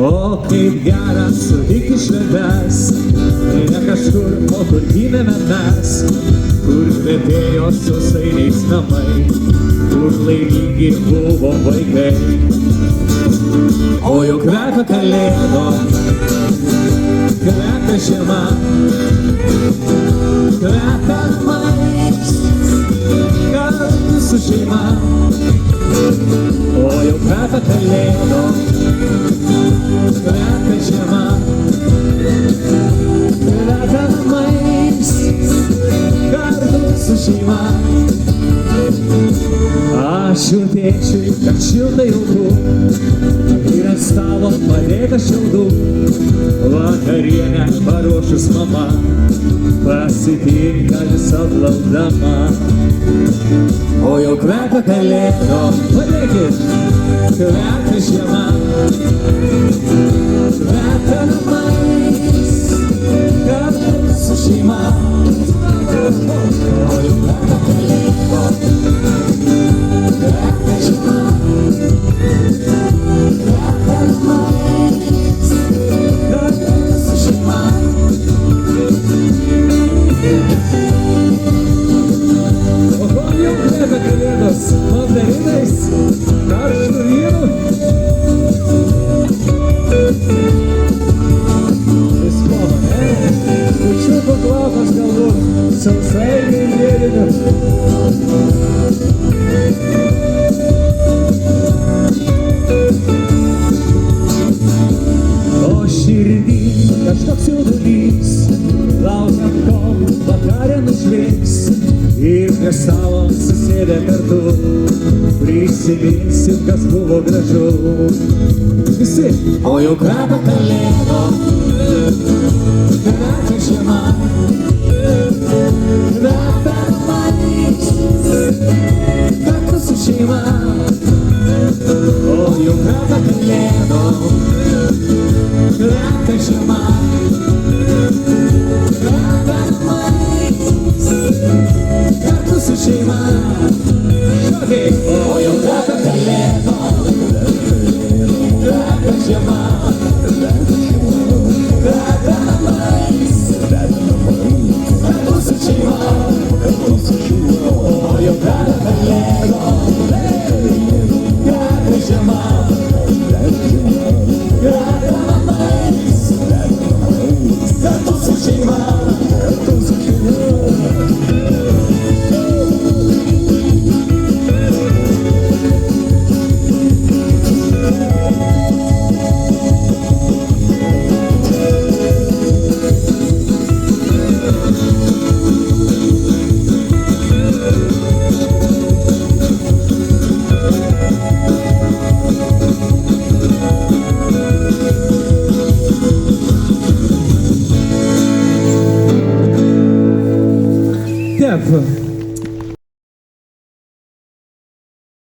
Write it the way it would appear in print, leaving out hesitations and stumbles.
O kaip gera sutikti šventes, ne kažkur, o kur gimėme mes, kur kvepėjo sausainiais namai, kur laimingi buvo vaikai. O jau kvepia kalėdom, kvepia žiema, kvepia namais, kartu su šeima. O jau kvepia kalėdom, kvepia žiema, kvepia namais, kartu su šeima. Ačiū tėčiui, kad šiltai jauku, ir ant stalo padėta šiaudų, vakarienę paruošus mama pasitinka visą plaukdama. O jau kvepia kalėdom, padėkit, kvepia žiema, kvepia namais, kartu su šeima. O jau kvepia kalėdom, kvepia žiema, kvepia namais, kartu su šeima. O kol jau kvepia kalėdos mandarinais, karštu vynu, viskono, kūčiukų kvapas galbūt, sausainių mėlynių. O širdį kažkoks jaudulys, laukiant kol vakarė nušviks, ir prie stalo susėdę kartu prisiminsim, kas buvo gražu. Visi! O jau kvepia kalėdom, kvepia žiema, kvepia namais, kartu su šeima. O jau kvepia kalėdom, kvepia žiema, kvepia namais, kartu su šeima. O jau kvepia kalėdom, kvepia žiema, kvepia namais, kartu su šeima. O jau kvepia kalėdom, kvepia žiema, kvepia namais, kartu su šeima. Deva.